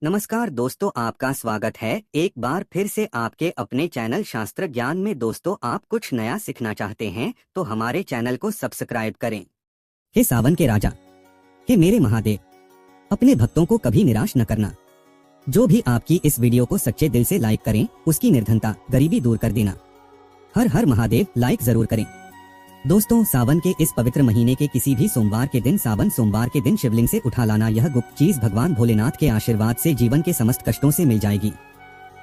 नमस्कार दोस्तों, आपका स्वागत है एक बार फिर से आपके अपने चैनल शास्त्र ज्ञान में। दोस्तों, आप कुछ नया सीखना चाहते हैं तो हमारे चैनल को सब्सक्राइब करें। हे सावन के राजा, हे मेरे महादेव, अपने भक्तों को कभी निराश न करना। जो भी आपकी इस वीडियो को सच्चे दिल से लाइक करें, उसकी निर्धनता गरीबी दूर कर देना। हर हर महादेव लाइक जरूर करें। दोस्तों, सावन के इस पवित्र महीने के किसी भी सोमवार के दिन, सावन सोमवार के दिन शिवलिंग से उठा लाना यह गुप्त चीज भगवान भोलेनाथ के आशीर्वाद से जीवन के समस्त कष्टों से मिल जाएगी।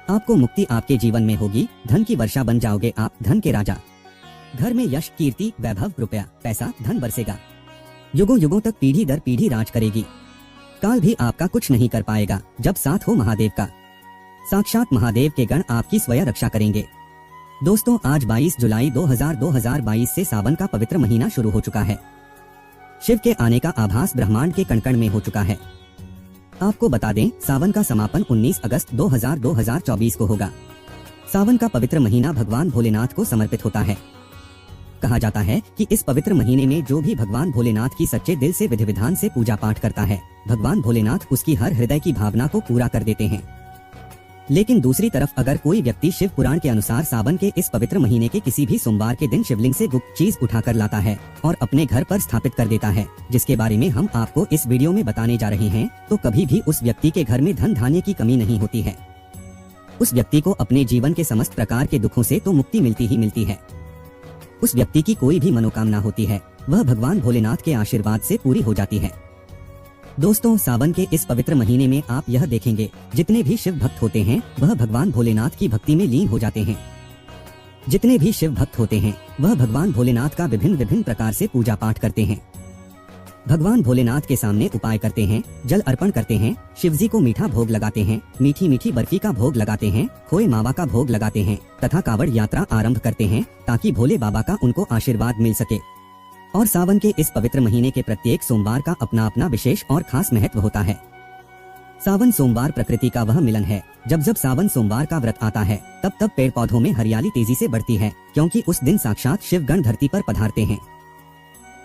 आपको मुक्ति आपके जीवन में होगी। धन की वर्षा बन जाओगे आप, धन के राजा। घर में यश, कीर्ति, वैभव, रुपया, पैसा, धन बरसेगा। युगों युगों तक पीढ़ी दर पीढ़ी राज करेगी। काल भी आपका कुछ नहीं कर पाएगा जब साथ हो महादेव का। साक्षात महादेव के गण आपकी स्वयं रक्षा करेंगे। दोस्तों, आज 22 जुलाई 2022 से सावन का पवित्र महीना शुरू हो चुका है। शिव के आने का आभास ब्रह्मांड के कण-कण में हो चुका है। आपको बता दें, सावन का समापन 19 अगस्त 2024 को होगा। सावन का पवित्र महीना भगवान भोलेनाथ को समर्पित होता है। कहा जाता है कि इस पवित्र महीने में जो भी भगवान भोलेनाथ की सच्चे दिल से विधि विधान से पूजा पाठ करता है, भगवान भोलेनाथ उसकी हर हृदय की भावना को पूरा कर देते हैं। लेकिन दूसरी तरफ अगर कोई व्यक्ति शिव पुराण के अनुसार सावन के इस पवित्र महीने के किसी भी सोमवार के दिन शिवलिंग से गुप्त चीज उठाकर लाता है और अपने घर पर स्थापित कर देता है, जिसके बारे में हम आपको इस वीडियो में बताने जा रहे हैं, तो कभी भी उस व्यक्ति के घर में धन धान्य की कमी नहीं होती है। उस व्यक्ति को अपने जीवन के समस्त प्रकार के दुखों से तो मुक्ति मिलती ही मिलती है। उस व्यक्ति की कोई भी मनोकामना होती है, वह भगवान भोलेनाथ के आशीर्वाद से पूरी हो जाती है। दोस्तों, सावन के इस पवित्र महीने में आप यह देखेंगे, जितने भी शिव भक्त होते हैं वह भगवान भोलेनाथ की भक्ति में लीन हो जाते हैं। जितने भी शिव भक्त होते हैं वह भगवान भोलेनाथ का विभिन्न विभिन्न प्रकार से पूजा पाठ करते हैं। भगवान भोलेनाथ के सामने उपाय करते हैं, जल अर्पण करते हैं, शिवजी को मीठा भोग लगाते हैं, मीठी मीठी बर्फी का भोग लगाते हैं, खोए मावा का भोग लगाते हैं तथा कावड़ यात्रा आरंभ करते हैं ताकि भोले बाबा का उनको आशीर्वाद मिल सके। और सावन के इस पवित्र महीने के प्रत्येक सोमवार का अपना अपना विशेष और खास महत्व होता है। सावन सोमवार प्रकृति का वह मिलन है। जब जब सावन सोमवार का व्रत आता है तब तब पेड़ पौधों में हरियाली तेजी से बढ़ती है, क्योंकि उस दिन साक्षात शिव गण धरती पर पधारते हैं।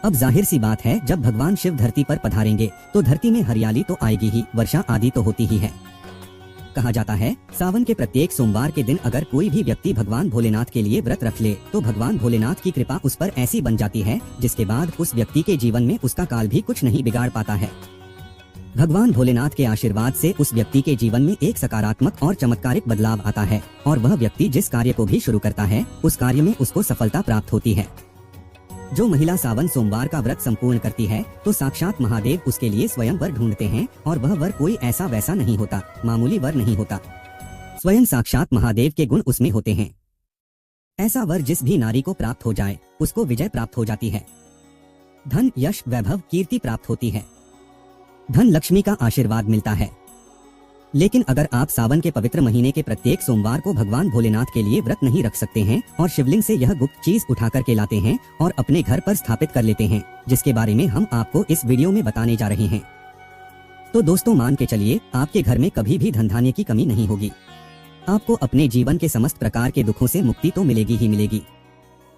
अब जाहिर सी बात है, जब भगवान शिव धरती पर पधारेंगे तो धरती में हरियाली तो आएगी ही, वर्षा आदि तो होती ही है। कहा जाता है, सावन के प्रत्येक सोमवार के दिन अगर कोई भी व्यक्ति भगवान भोलेनाथ के लिए व्रत रख ले तो भगवान भोलेनाथ की कृपा उस पर ऐसी बन जाती है, जिसके बाद उस व्यक्ति के जीवन में उसका काल भी कुछ नहीं बिगाड़ पाता है। भगवान भोलेनाथ के आशीर्वाद से उस व्यक्ति के जीवन में एक सकारात्मक और चमत्कारिक बदलाव आता है और वह व्यक्ति जिस कार्य को भी शुरू करता है उस कार्य में उसको सफलता प्राप्त होती है। जो महिला सावन सोमवार का व्रत संपूर्ण करती है तो साक्षात महादेव उसके लिए स्वयं वर ढूंढते हैं, और वह वर कोई ऐसा वैसा नहीं होता, मामूली वर नहीं होता। स्वयं साक्षात महादेव के गुण उसमें होते हैं। ऐसा वर जिस भी नारी को प्राप्त हो जाए उसको विजय प्राप्त हो जाती है। धन, यश, वैभव, कीर्ति प्राप्त होती है। धन लक्ष्मी का आशीर्वाद मिलता है। लेकिन अगर आप सावन के पवित्र महीने के प्रत्येक सोमवार को भगवान भोलेनाथ के लिए व्रत नहीं रख सकते हैं और शिवलिंग से यह गुप्त चीज उठा करके लाते हैं और अपने घर पर स्थापित कर लेते हैं, जिसके बारे में हम आपको इस वीडियो में बताने जा रहे हैं, तो दोस्तों मान के चलिए आपके घर में कभी भी धन धान्य की कमी नहीं होगी। आपको अपने जीवन के समस्त प्रकार के दुखों से मुक्ति तो मिलेगी ही मिलेगी।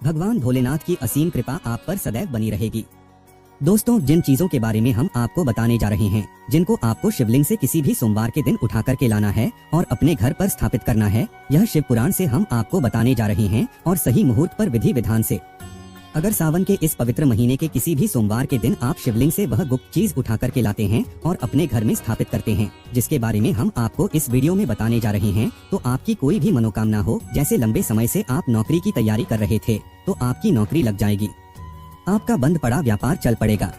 भगवान भोलेनाथ की असीम कृपा आप पर सदैव बनी रहेगी। दोस्तों, जिन चीजों के बारे में हम आपको बताने जा रहे हैं, जिनको आपको शिवलिंग से किसी भी सोमवार के दिन उठा करके लाना है और अपने घर पर स्थापित करना है, यह शिव पुराण से हम आपको बताने जा रहे हैं और सही मुहूर्त पर विधि विधान से। अगर सावन के इस पवित्र महीने के किसी भी सोमवार के दिन आप शिवलिंग से वह गुप्त चीज उठा करके लाते हैं और अपने घर में स्थापित करते हैं, जिसके बारे में हम आपको इस वीडियो में बताने जा रहे हैं, तो आपकी कोई भी मनोकामना हो, जैसे लंबे समय से आप नौकरी की तैयारी कर रहे थे तो आपकी नौकरी लग जाएगी। आपका बंद पड़ा व्यापार चल पड़ेगा।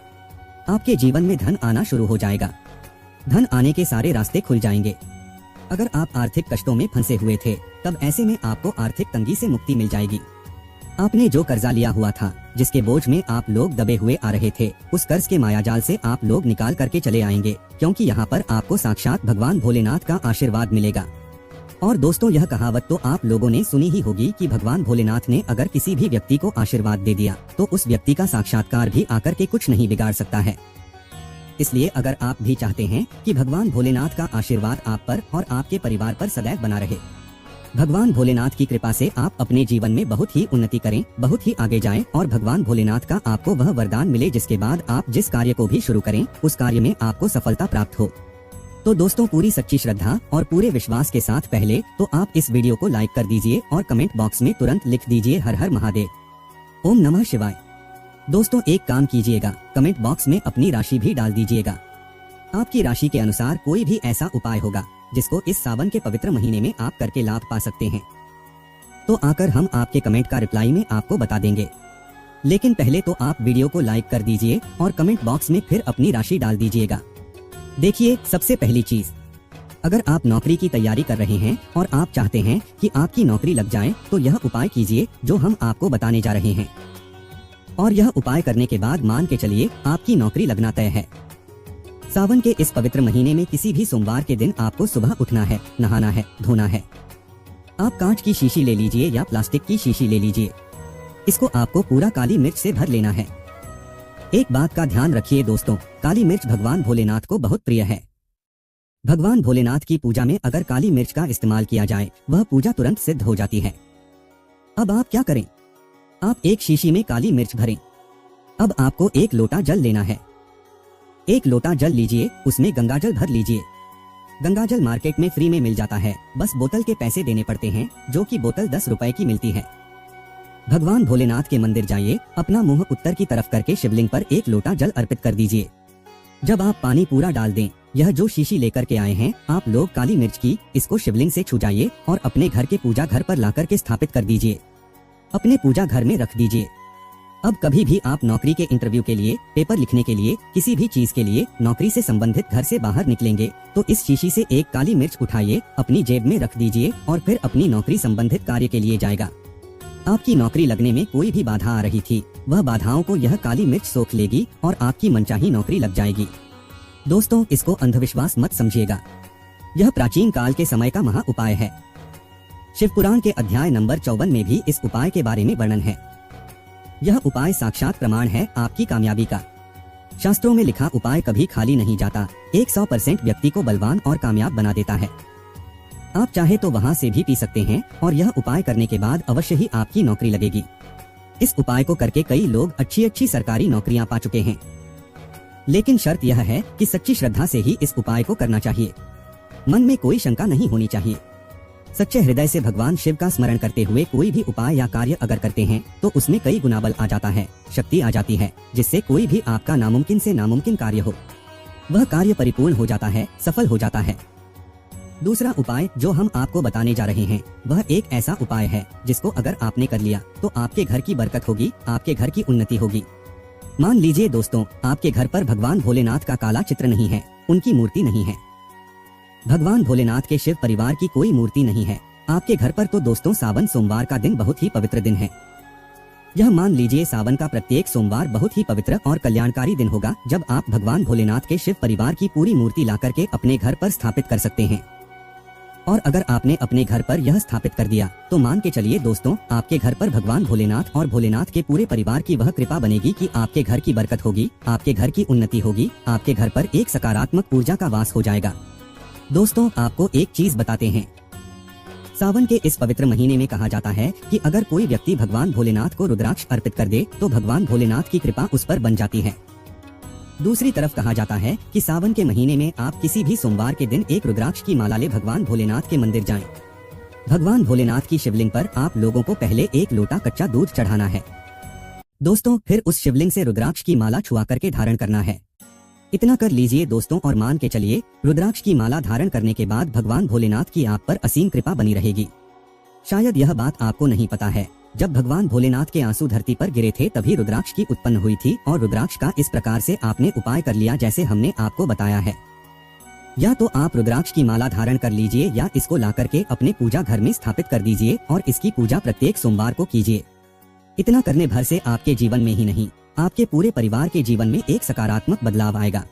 आपके जीवन में धन आना शुरू हो जाएगा। धन आने के सारे रास्ते खुल जाएंगे। अगर आप आर्थिक कष्टों में फंसे हुए थे तब ऐसे में आपको आर्थिक तंगी से मुक्ति मिल जाएगी। आपने जो कर्जा लिया हुआ था, जिसके बोझ में आप लोग दबे हुए आ रहे थे, उस कर्ज के मायाजाल से आप लोग निकाल करके चले आएंगे, क्योंकि यहाँ पर आपको साक्षात भगवान भोलेनाथ का आशीर्वाद मिलेगा। और दोस्तों, यह कहावत तो आप लोगों ने सुनी ही होगी कि भगवान भोलेनाथ ने अगर किसी भी व्यक्ति को आशीर्वाद दे दिया तो उस व्यक्ति का साक्षात्कार भी आकर के कुछ नहीं बिगाड़ सकता है। इसलिए अगर आप भी चाहते हैं कि भगवान भोलेनाथ का आशीर्वाद आप पर और आपके परिवार पर सदैव बना रहे, भगवान भोलेनाथ की कृपा से आप अपने जीवन में बहुत ही उन्नति करें, बहुत ही आगे जाएं और भगवान भोलेनाथ का आपको वह वरदान मिले जिसके बाद आप जिस कार्य को भी शुरू करें उस कार्य में आपको सफलता प्राप्त हो। तो दोस्तों पूरी सच्ची श्रद्धा और पूरे विश्वास के साथ पहले तो आप इस वीडियो को लाइक कर दीजिए और कमेंट बॉक्स में तुरंत लिख दीजिए हर हर महादेव। ओम नमः शिवाय। दोस्तों एक काम कीजिएगा, कमेंट बॉक्स में अपनी राशि भी डाल दीजिएगा। आपकी राशि के अनुसार कोई भी ऐसा उपाय होगा जिसको इस सावन के पवित्र महीने में आप करके लाभ पा सकते हैं, तो आकर हम आपके कमेंट का रिप्लाई में आपको बता देंगे। लेकिन पहले तो आप वीडियो को लाइक कर दीजिए और कमेंट बॉक्स में फिर अपनी राशि डाल दीजिएगा। देखिए, सबसे पहली चीज, अगर आप नौकरी की तैयारी कर रहे हैं और आप चाहते हैं कि आपकी नौकरी लग जाए तो यह उपाय कीजिए जो हम आपको बताने जा रहे हैं, और यह उपाय करने के बाद मान के चलिए आपकी नौकरी लगना तय है। सावन के इस पवित्र महीने में किसी भी सोमवार के दिन आपको सुबह उठना है, नहाना है, धोना है। आप कांच की शीशी ले लीजिए या प्लास्टिक की शीशी ले लीजिए, इसको आपको पूरा काली मिर्च से भर लेना है। एक बात का ध्यान रखिए दोस्तों, काली मिर्च भगवान भोलेनाथ को बहुत प्रिय है। भगवान भोलेनाथ की पूजा में अगर काली मिर्च का इस्तेमाल किया जाए वह पूजा तुरंत सिद्ध हो जाती है। अब आप क्या करें, आप एक शीशी में काली मिर्च भरें। अब आपको एक लोटा जल लेना है। एक लोटा जल लीजिए, उसमें गंगाजल भर लीजिए। गंगाजल मार्केट में फ्री में मिल जाता है, बस बोतल के पैसे देने पड़ते हैं, जो कि बोतल 10 रुपए की मिलती है। भगवान भोलेनाथ के मंदिर जाइए, अपना मुंह उत्तर की तरफ करके शिवलिंग पर एक लोटा जल अर्पित कर दीजिए। जब आप पानी पूरा डाल दें, यह जो शीशी लेकर के आए हैं आप लोग काली मिर्च की, इसको शिवलिंग से छू जाइए और अपने घर के पूजा घर पर लाकर के स्थापित कर दीजिए। अपने पूजा घर में रख दीजिए। अब कभी भी आप नौकरी के इंटरव्यू के लिए, पेपर लिखने के लिए, किसी भी चीज के लिए, नौकरी से संबंधित घर से बाहर निकलेंगे तो इस शीशी से एक काली मिर्च उठाइए, अपनी जेब में रख दीजिए और फिर अपनी नौकरी संबंधित कार्य के लिए जाएगा। आपकी नौकरी लगने में कोई भी बाधा आ रही थी, वह बाधाओं को यह काली मिर्च सोख लेगी और आपकी मनचाही नौकरी लग जाएगी। दोस्तों इसको अंधविश्वास मत समझिएगा, यह प्राचीन काल के समय का महा उपाय है। शिव पुराण के अध्याय नंबर 54 में भी इस उपाय के बारे में वर्णन है। यह उपाय साक्षात प्रमाण है आपकी कामयाबी का। शास्त्रों में लिखा उपाय कभी खाली नहीं जाता, 100% व्यक्ति को बलवान और कामयाब बना देता है। आप चाहे तो वहाँ से भी पी सकते हैं और यह उपाय करने के बाद अवश्य ही आपकी नौकरी लगेगी। इस उपाय को करके कई लोग अच्छी सरकारी नौकरियां पा चुके हैं। लेकिन शर्त यह है कि सच्ची श्रद्धा से ही इस उपाय को करना चाहिए। मन में कोई शंका नहीं होनी चाहिए। सच्चे हृदय से भगवान शिव का स्मरण करते हुए कोई भी उपाय या कार्य अगर करते हैं तो उसमें कई गुना बल आ जाता है, शक्ति आ जाती है, जिससे कोई भी आपका नामुमकिन से नामुमकिन कार्य हो वह कार्य परिपूर्ण हो जाता है, सफल हो जाता है। दूसरा उपाय जो हम आपको बताने जा रहे हैं वह एक ऐसा उपाय है जिसको अगर आपने कर लिया तो आपके घर की बरकत होगी, आपके घर की उन्नति होगी। मान लीजिए दोस्तों आपके घर पर भगवान भोलेनाथ का काला चित्र नहीं है, उनकी मूर्ति नहीं है। भगवान भोलेनाथ के शिव परिवार की कोई मूर्ति नहीं है आपके घर पर, तो दोस्तों सावन सोमवार का दिन बहुत ही पवित्र दिन है। यह मान लीजिए सावन का प्रत्येक सोमवार बहुत ही पवित्र और कल्याणकारी दिन होगा जब आप भगवान भोलेनाथ के शिव परिवार की पूरी मूर्ति ला करके अपने घर पर स्थापित कर सकते हैं। और अगर आपने अपने घर पर यह स्थापित कर दिया तो मान के चलिए दोस्तों आपके घर पर भगवान भोलेनाथ और भोलेनाथ के पूरे परिवार की वह कृपा बनेगी कि आपके घर की बरकत होगी, आपके घर की उन्नति होगी, आपके घर पर एक सकारात्मक ऊर्जा का वास हो जाएगा। दोस्तों आपको एक चीज बताते हैं, सावन के इस पवित्र महीने में कहा जाता है कि अगर कोई व्यक्ति भगवान भोलेनाथ को रुद्राक्ष अर्पित कर दे तो भगवान भोलेनाथ की कृपा उस पर बन जाती है। दूसरी तरफ कहा जाता है कि सावन के महीने में आप किसी भी सोमवार के दिन एक रुद्राक्ष की माला ले भगवान भोलेनाथ के मंदिर जाएं। भगवान भोलेनाथ की शिवलिंग पर आप लोगों को पहले एक लोटा कच्चा दूध चढ़ाना है दोस्तों, फिर उस शिवलिंग से रुद्राक्ष की माला छुआ करके धारण करना है। इतना कर लीजिए दोस्तों और मान के चलिए रुद्राक्ष की माला धारण करने के बाद भगवान भोलेनाथ की आप पर असीम कृपा बनी रहेगी। शायद यह बात आपको नहीं पता है, जब भगवान भोलेनाथ के आंसू धरती पर गिरे थे तभी रुद्राक्ष की उत्पन्न हुई थी और रुद्राक्ष का इस प्रकार से आपने उपाय कर लिया जैसे हमने आपको बताया है। या तो आप रुद्राक्ष की माला धारण कर लीजिए या इसको ला करके अपने पूजा घर में स्थापित कर दीजिए और इसकी पूजा प्रत्येक सोमवार को कीजिए। इतना करने भर से आपके जीवन में ही नहीं आपके पूरे परिवार के जीवन में एक सकारात्मक बदलाव आएगा।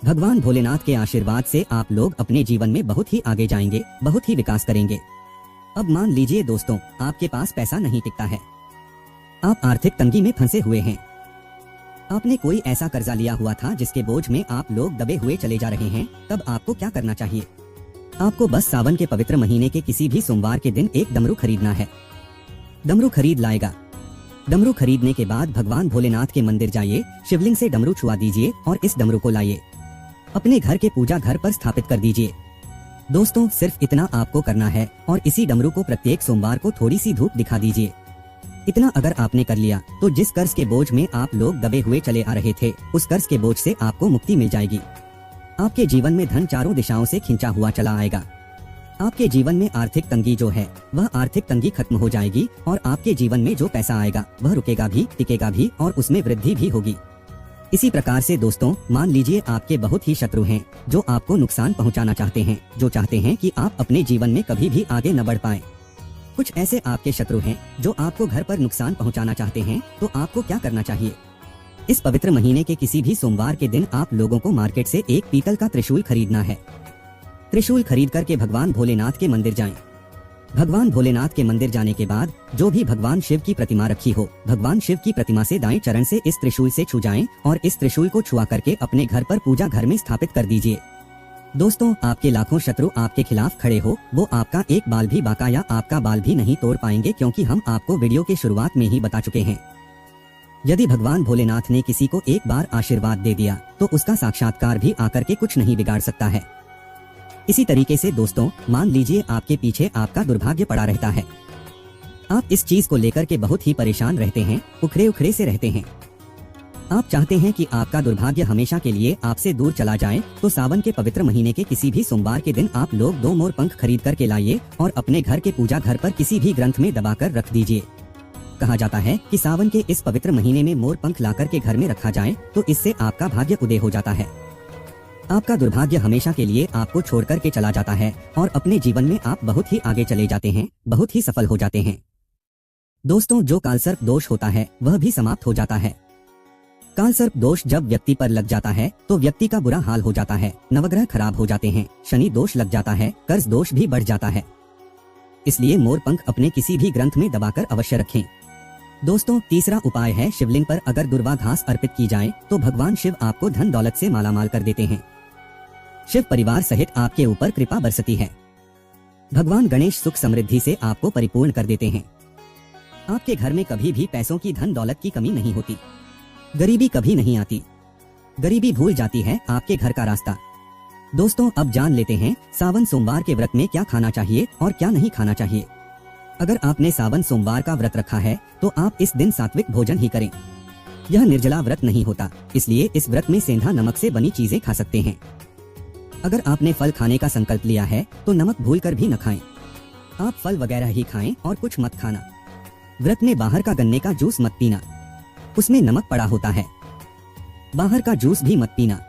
भगवान भोलेनाथ के आशीर्वाद से आप लोग अपने जीवन में बहुत ही आगे जाएंगे, बहुत ही विकास करेंगे। अब मान लीजिए दोस्तों आपके पास पैसा नहीं टिकता है, आप आर्थिक तंगी में फंसे हुए हैं, आपने कोई ऐसा कर्जा लिया हुआ था जिसके बोझ में आप लोग दबे हुए चले जा रहे हैं, तब आपको क्या करना चाहिए? आपको बस सावन के पवित्र महीने के किसी भी सोमवार के दिन एक डमरू खरीदना है। डमरू खरीद लाएगा। डमरू खरीदने के बाद भगवान भोलेनाथ के मंदिर जाइए, शिवलिंग से डमरू छुआ दीजिए और इस डमरू को लाइए। अपने घर के पूजा घर पर स्थापित कर दीजिए। दोस्तों सिर्फ इतना आपको करना है और इसी डमरू को प्रत्येक सोमवार को थोड़ी सी धूप दिखा दीजिए। इतना अगर आपने कर लिया तो जिस कर्ज के बोझ में आप लोग दबे हुए चले आ रहे थे, उस कर्ज के बोझ से आपको मुक्ति मिल जाएगी। आपके जीवन में धन चारों दिशाओं से खिंचा हुआ चला आएगा। आपके जीवन में आर्थिक तंगी जो है वह आर्थिक तंगी खत्म हो जाएगी और आपके जीवन में जो पैसा आएगा वह रुकेगा भी, टिकेगा भी और उसमें वृद्धि भी होगी। इसी प्रकार से दोस्तों मान लीजिए आपके बहुत ही शत्रु हैं जो आपको नुकसान पहुंचाना चाहते हैं, जो चाहते हैं कि आप अपने जीवन में कभी भी आगे न बढ़ पाएं। कुछ ऐसे आपके शत्रु हैं जो आपको घर पर नुकसान पहुंचाना चाहते हैं, तो आपको क्या करना चाहिए? इस पवित्र महीने के किसी भी सोमवार के दिन आप लोगों को मार्केट से एक पीतल का त्रिशूल खरीदना है। त्रिशूल खरीद करके भगवान भोलेनाथ के मंदिर जाएं। भगवान भोलेनाथ के मंदिर जाने के बाद जो भी भगवान शिव की प्रतिमा रखी हो, भगवान शिव की प्रतिमा से दाएं चरण से इस त्रिशूल से छू जाएं और इस त्रिशूल को छुआ करके अपने घर पर पूजा घर में स्थापित कर दीजिए। दोस्तों आपके लाखों शत्रु आपके खिलाफ खड़े हो, वो आपका एक बाल भी बाका या आपका बाल भी नहीं तोड़ पाएंगे, क्योंकि हम आपको वीडियो के शुरुआत में ही बता चुके हैं। यदि भगवान भोलेनाथ ने किसी को एक बार आशीर्वाद दे दिया तो उसका साक्षात्कार भी आकर के कुछ नहीं बिगाड़ सकता है। इसी तरीके से दोस्तों मान लीजिए आपके पीछे आपका दुर्भाग्य पड़ा रहता है। आप इस चीज को लेकर के बहुत ही परेशान रहते हैं, उखड़े उखड़े से रहते हैं। आप चाहते हैं कि आपका दुर्भाग्य हमेशा के लिए आपसे दूर चला जाए, तो सावन के पवित्र महीने के किसी भी सोमवार के दिन आप लोग 2 मोर पंख खरीद करके लाइए और अपने घर के पूजा घर पर किसी भी ग्रंथ में दबाकर रख दीजिए। कहा जाता है कि सावन के इस पवित्र महीने में मोर पंख लाकर के घर में रखा जाए तो इससे आपका भाग्य उदय हो जाता है। आपका दुर्भाग्य हमेशा के लिए आपको छोड़ करके चला जाता है और अपने जीवन में आप बहुत ही आगे चले जाते हैं, बहुत ही सफल हो जाते हैं। दोस्तों जो कालसर्प दोष होता है वह भी समाप्त हो जाता है। कालसर्प दोष जब व्यक्ति पर लग जाता है तो व्यक्ति का बुरा हाल हो जाता है, नवग्रह खराब हो जाते हैं, शनि दोष लग जाता है, कर्ज दोष भी बढ़ जाता है। इसलिए मोर पंख अपने किसी भी ग्रंथ में दबाकर अवश्य रखें। दोस्तों तीसरा उपाय है शिवलिंग पर अगर दुर्वा घास अर्पित की जाए तो भगवान शिव आपको धन दौलत से मालामाल कर देते हैं। शिव परिवार सहित आपके ऊपर कृपा बरसती है। भगवान गणेश सुख समृद्धि से आपको परिपूर्ण कर देते हैं। आपके घर में कभी भी पैसों की धन दौलत की कमी नहीं होती, गरीबी कभी नहीं आती, गरीबी भूल जाती है आपके घर का रास्ता। दोस्तों अब जान लेते हैं सावन सोमवार के व्रत में क्या खाना चाहिए और क्या नहीं खाना चाहिए। अगर आपने सावन सोमवार का व्रत रखा है तो आप इस दिन सात्विक भोजन ही करें। यह निर्जला व्रत नहीं होता, इसलिए इस व्रत में सेंधा नमक से बनी चीजें खा सकते हैं। अगर आपने फल खाने का संकल्प लिया है तो नमक भूलकर भी न खाएं। आप फल वगैरह ही खाएं और कुछ मत खाना। व्रत में बाहर का गन्ने का जूस मत पीना, उसमें नमक पड़ा होता है। बाहर का जूस भी मत पीना,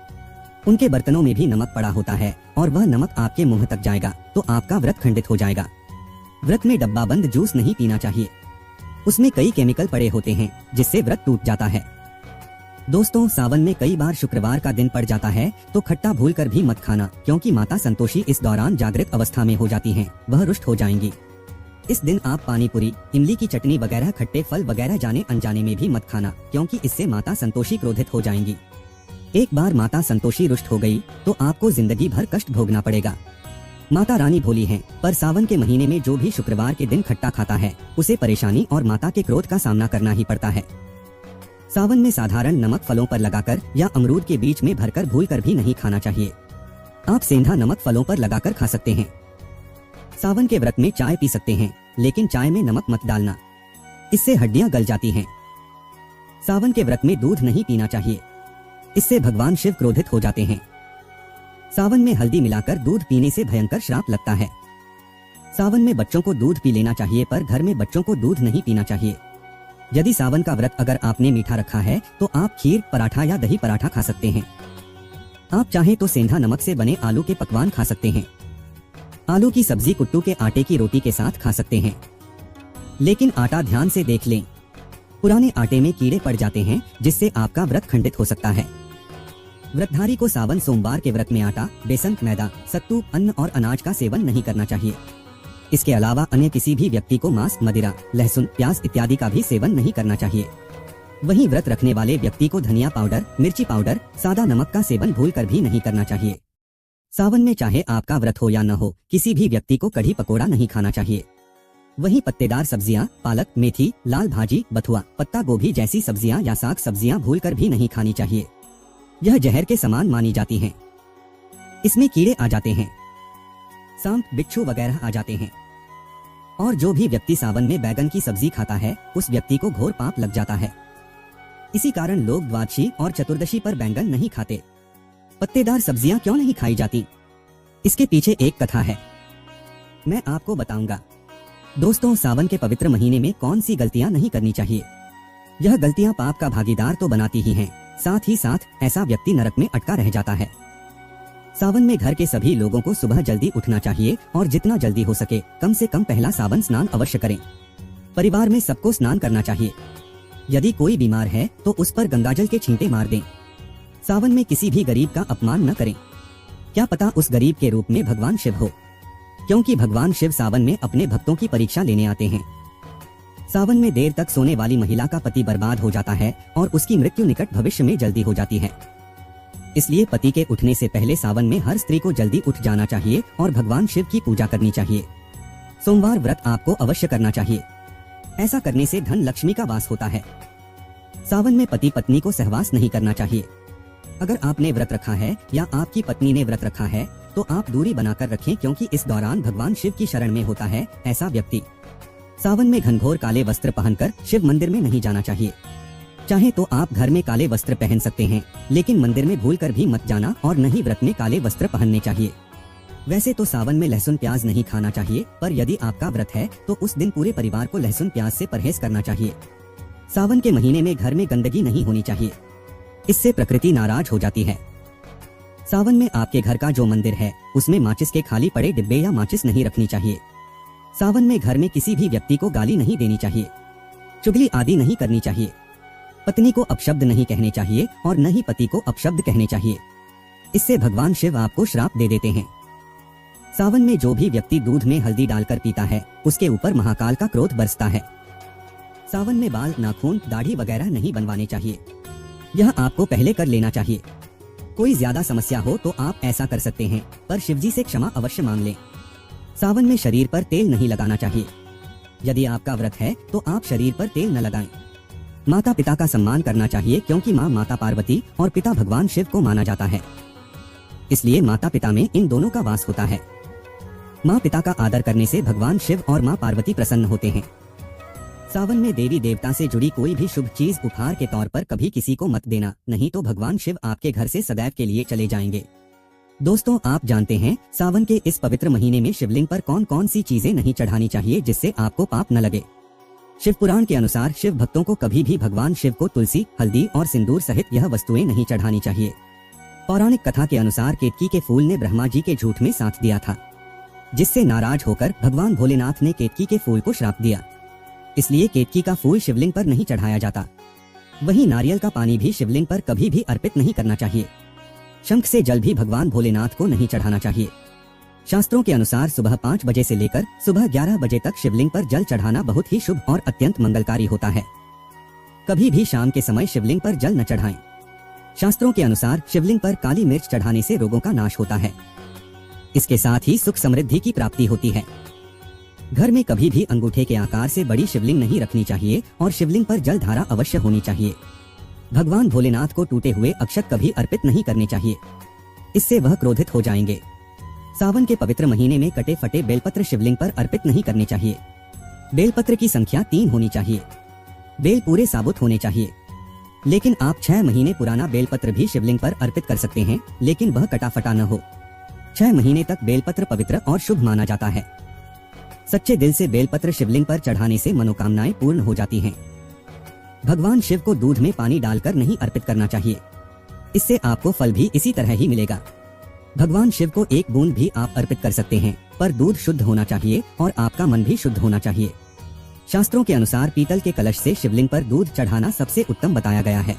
उनके बर्तनों में भी नमक पड़ा होता है और वह नमक आपके मुंह तक जाएगा तो आपका व्रत खंडित हो जाएगा। व्रत में डब्बा बंद जूस नहीं पीना चाहिए, उसमें कई केमिकल पड़े होते हैं जिससे व्रत टूट जाता है। दोस्तों सावन में कई बार शुक्रवार का दिन पड़ जाता है तो खट्टा भूलकर भी मत खाना, क्योंकि माता संतोषी इस दौरान जागृत अवस्था में हो जाती हैं, वह रुष्ट हो जाएंगी। इस दिन आप पानी पूरी, इमली की चटनी वगैरह खट्टे फल वगैरह जाने अनजाने में भी मत खाना, क्योंकि इससे माता संतोषी क्रोधित हो जाएंगी। एक बार माता संतोषी रुष्ट हो गई तो आपको जिंदगी भर कष्ट भोगना पड़ेगा। माता रानी भोली हैं, पर सावन के महीने में जो भी शुक्रवार के दिन खट्टा खाता है उसे परेशानी और माता के क्रोध का सामना करना ही पड़ता है। सावन में साधारण नमक फलों पर लगाकर या अमरूद के बीच में भरकर भूलकर भी नहीं खाना चाहिए। आप सेंधा नमक फलों पर लगाकर खा सकते हैं। सावन के व्रत में चाय पी सकते हैं, लेकिन चाय में नमक मत डालना, इससे हड्डियां गल जाती हैं। सावन के व्रत में दूध नहीं पीना चाहिए, इससे भगवान शिव क्रोधित हो जाते हैं। सावन में हल्दी मिलाकर दूध पीने से भयंकर श्राप लगता है। सावन में बच्चों को दूध पी लेना चाहिए, पर घर में बच्चों को दूध नहीं पीना चाहिए। यदि सावन का व्रत अगर आपने मीठा रखा है तो आप खीर, पराठा या दही पराठा खा सकते हैं। आप चाहें तो सेंधा नमक से बने आलू के पकवान खा सकते हैं। आलू की सब्जी कुट्टू के आटे की रोटी के साथ खा सकते हैं, लेकिन आटा ध्यान से देख लें, पुराने आटे में कीड़े पड़ जाते हैं जिससे आपका व्रत खंडित हो सकता है। व्रतधारी को सावन सोमवार के व्रत में आटा, बेसन, मैदा, सत्तू, अन्न और अनाज का सेवन नहीं करना चाहिए। इसके अलावा अन्य किसी भी व्यक्ति को मांस, मदिरा, लहसुन, प्याज इत्यादि का भी सेवन नहीं करना चाहिए। वहीं व्रत रखने वाले व्यक्ति को धनिया पाउडर, मिर्ची पाउडर, सादा नमक का सेवन भूलकर भी नहीं करना चाहिए। सावन में चाहे आपका व्रत हो या न हो, किसी भी व्यक्ति को कढ़ी पकोड़ा नहीं खाना चाहिए। वहीं पत्तेदार सब्जियां, पालक, मेथी, लाल भाजी, बथुआ, पत्ता गोभी जैसी सब्जियां या साग सब्जियां भूलकर भी नहीं खानी चाहिए। यह जहर के समान मानी जाती हैं। इसमें कीड़े आ जाते हैं, सांप बिच्छू वगैरह आ जाते हैं। और जो भी व्यक्ति सावन में बैगन की सब्जी खाता है उस व्यक्ति को घोर पाप लग जाता है। इसी कारण लोग द्वादशी और चतुर्दशी पर बैंगन नहीं खाते। पत्तेदार सब्जियां क्यों नहीं खाई जाती? इसके पीछे एक कथा है, मैं आपको बताऊंगा। दोस्तों, सावन के पवित्र महीने में कौन सी गलतियां नहीं करनी चाहिए? यह गलतियां पाप का भागीदार तो बनाती ही हैं, साथ ही साथ ऐसा व्यक्ति नरक में अटका रह जाता है। सावन में घर के सभी लोगों को सुबह जल्दी उठना चाहिए और जितना जल्दी हो सके कम से कम पहला सावन स्नान अवश्य करें। परिवार में सबको स्नान करना चाहिए। यदि कोई बीमार है तो उस पर गंगाजल के छींटे मार दें। सावन में किसी भी गरीब का अपमान न करें। क्या पता उस गरीब के रूप में भगवान शिव हो, क्योंकि भगवान शिव सावन में अपने भक्तों की परीक्षा लेने आते हैं। सावन में देर तक सोने वाली महिला का पति बर्बाद हो जाता है और उसकी मृत्यु निकट भविष्य में जल्दी हो जाती है। इसलिए पति के उठने से पहले सावन में हर स्त्री को जल्दी उठ जाना चाहिए और भगवान शिव की पूजा करनी चाहिए। सोमवार व्रत आपको अवश्य करना चाहिए। ऐसा करने से धन लक्ष्मी का वास होता है। सावन में पति पत्नी को सहवास नहीं करना चाहिए। अगर आपने व्रत रखा है या आपकी पत्नी ने व्रत रखा है तो आप दूरी बनाकर रखें, क्योंकि इस दौरान भगवान शिव की शरण में होता है ऐसा व्यक्ति। सावन में घनघोर काले वस्त्र पहनकर शिव मंदिर में नहीं जाना चाहिए। चाहे तो आप घर में काले वस्त्र पहन सकते हैं, लेकिन मंदिर में भूलकर भी मत जाना और न ही व्रत में काले वस्त्र पहनने चाहिए। वैसे तो सावन में लहसुन प्याज नहीं खाना चाहिए, पर यदि आपका व्रत है तो उस दिन पूरे परिवार को लहसुन प्याज से परहेज करना चाहिए। सावन के महीने में घर में गंदगी नहीं होनी चाहिए, इससे प्रकृति नाराज हो जाती है। सावन में आपके घर का जो मंदिर है उसमें माचिस के खाली पड़े डिब्बे या माचिस नहीं रखनी चाहिए। सावन में घर में किसी भी व्यक्ति को गाली नहीं देनी चाहिए, चुगली आदि नहीं करनी चाहिए। पत्नी को अपशब्द नहीं कहने चाहिए और न ही पति को अपशब्द कहने चाहिए, इससे भगवान शिव आपको श्राप दे देते हैं। सावन में जो भी व्यक्ति दूध में हल्दी डालकर पीता है उसके ऊपर महाकाल का क्रोध बरसता है। सावन में बाल, नाखून, दाढ़ी वगैरह नहीं बनवाने चाहिए, यह आपको पहले कर लेना चाहिए। कोई ज्यादा समस्या हो तो आप ऐसा कर सकते हैं, पर शिवजी से क्षमा अवश्य मांग लें। सावन में शरीर पर तेल नहीं लगाना चाहिए। यदि आपका व्रत है तो आप शरीर पर तेल न लगाएं। माता पिता का सम्मान करना चाहिए, क्योंकि माँ माता पार्वती और पिता भगवान शिव को माना जाता है, इसलिए माता पिता में इन दोनों का वास होता है। माँ पिता का आदर करने से भगवान शिव और माँ पार्वती प्रसन्न होते हैं। सावन में देवी देवता से जुड़ी कोई भी शुभ चीज उपहार के तौर पर कभी किसी को मत देना, नहीं तो भगवान शिव आपके घर से सदैव के लिए चले जाएंगे। दोस्तों, आप जानते हैं सावन के इस पवित्र महीने में शिवलिंग पर कौन कौन सी चीजें नहीं चढ़ानी चाहिए जिससे आपको पाप न लगे? शिव पुराण के अनुसार शिव भक्तों को कभी भी भगवान शिव को तुलसी, हल्दी और सिंदूर सहित यह वस्तुएं नहीं चढ़ानी चाहिए। पौराणिक कथा के अनुसार केतकी के फूल ने ब्रह्मा जी के झूठ में साथ दिया था, जिससे नाराज होकर भगवान भोलेनाथ ने केतकी के फूल को श्राप दिया। इसलिए केतकी का फूल शिवलिंग पर नहीं चढ़ाया जाता। वहीं नारियल का पानी भी शिवलिंग पर कभी भी अर्पित नहीं करना चाहिए। शंख से जल भी भगवान भोलेनाथ को नहीं चढ़ाना चाहिए। शास्त्रों के अनुसार सुबह 5 बजे से लेकर सुबह 11 बजे तक शिवलिंग पर जल चढ़ाना बहुत ही शुभ और अत्यंत मंगलकारी होता है। कभी भी शाम के समय शिवलिंग पर जल न चढ़ाएं। शास्त्रों के अनुसार शिवलिंग पर काली मिर्च चढ़ाने से रोगों का नाश होता है। इसके साथ ही सुख समृद्धि की प्राप्ति होती है। घर में कभी भी अंगूठे के आकार से बड़ी शिवलिंग नहीं रखनी चाहिए और शिवलिंग पर जल धारा अवश्य होनी चाहिए। भगवान भोलेनाथ को टूटे हुए अक्षत कभी अर्पित नहीं करने चाहिए, इससे वह क्रोधित हो जाएंगे। सावन के पवित्र महीने में कटे फटे बेलपत्र शिवलिंग पर अर्पित नहीं करने चाहिए। बेलपत्र की संख्या 3 होनी चाहिए। बेल पूरे साबुत होने चाहिए। लेकिन आप 6 महीने पुराना बेलपत्र भी शिवलिंग पर अर्पित कर सकते हैं, लेकिन वह कटा फटा न हो। 6 महीने तक बेलपत्र पवित्र और शुभ माना जाता है। सच्चे दिल से बेलपत्र शिवलिंग पर चढ़ाने से मनोकामनाएं पूर्ण हो जाती हैं। भगवान शिव को दूध में पानी डालकर नहीं अर्पित करना चाहिए, इससे आपको फल भी इसी तरह ही मिलेगा। भगवान शिव को 1 बूंद भी आप अर्पित कर सकते हैं, पर दूध शुद्ध होना चाहिए और आपका मन भी शुद्ध होना चाहिए। शास्त्रों के अनुसार पीतल के कलश से शिवलिंग पर दूध चढ़ाना सबसे उत्तम बताया गया है।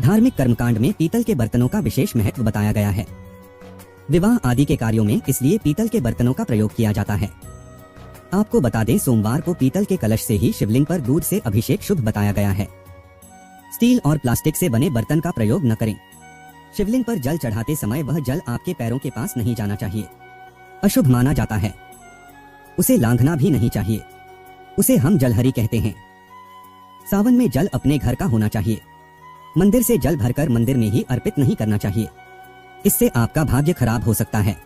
धार्मिक कर्मकांड में पीतल के बर्तनों का विशेष महत्व बताया गया है। विवाह आदि के कार्यों में इसलिए पीतल के बर्तनों का प्रयोग किया जाता है। आपको बता दें, सोमवार को पीतल के कलश से ही शिवलिंग पर दूध से अभिषेक शुभ बताया गया है। स्टील और प्लास्टिक से बने बर्तन का प्रयोग न करें। शिवलिंग पर जल चढ़ाते समय वह जल आपके पैरों के पास नहीं जाना चाहिए, अशुभ माना जाता है। उसे लांघना भी नहीं चाहिए, उसे हम जलहरी कहते हैं। सावन में जल अपने घर का होना चाहिए। मंदिर से जल भरकर मंदिर में ही अर्पित नहीं करना चाहिए। इससे आपका भाग्य खराब हो सकता है।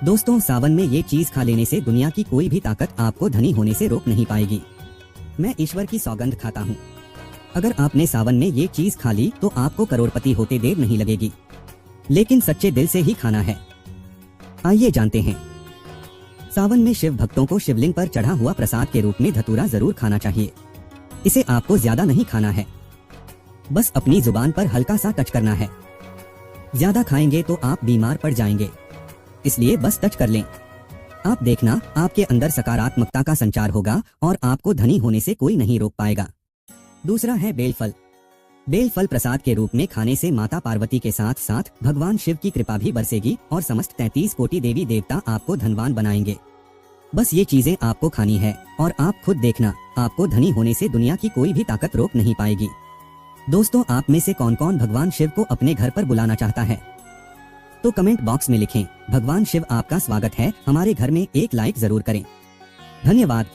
दोस्तों, सावन में ये चीज खा लेने से दुनिया की कोई भी ताकत आपको धनी होने से रोक नहीं पाएगी। मैं ईश्वर की सौगंध खाता हूँ, अगर आपने सावन में ये चीज खा ली तो आपको करोड़पति होते देर नहीं लगेगी, लेकिन सच्चे दिल से ही खाना है। आइए जानते हैं। सावन में शिव भक्तों को शिवलिंग पर चढ़ा हुआ प्रसाद के रूप में धतूरा जरूर खाना चाहिए। इसे आपको ज्यादा नहीं खाना है, बस अपनी जुबान पर हल्का सा टच करना है। ज्यादा खाएंगे तो आप बीमार पड़ जाएंगे, इसलिए बस टच कर लें। आप देखना, आपके अंदर सकारात्मकता का संचार होगा और आपको धनी होने से कोई नहीं रोक पाएगा। दूसरा है बेलफल। बेलफल प्रसाद के रूप में खाने से माता पार्वती के साथ साथ भगवान शिव की कृपा भी बरसेगी और समस्त 33 कोटि देवी देवता आपको धनवान बनाएंगे। बस ये चीजें आपको खानी है और आप खुद देखना, आपको धनी होने से दुनिया की कोई भी ताकत रोक नहीं पाएगी। दोस्तों, आप में से कौन कौन भगवान शिव को अपने घर पर बुलाना चाहता है? तो कमेंट बॉक्स में लिखें, भगवान शिव आपका स्वागत है, हमारे घर में एक लाइक जरूर करें। धन्यवाद।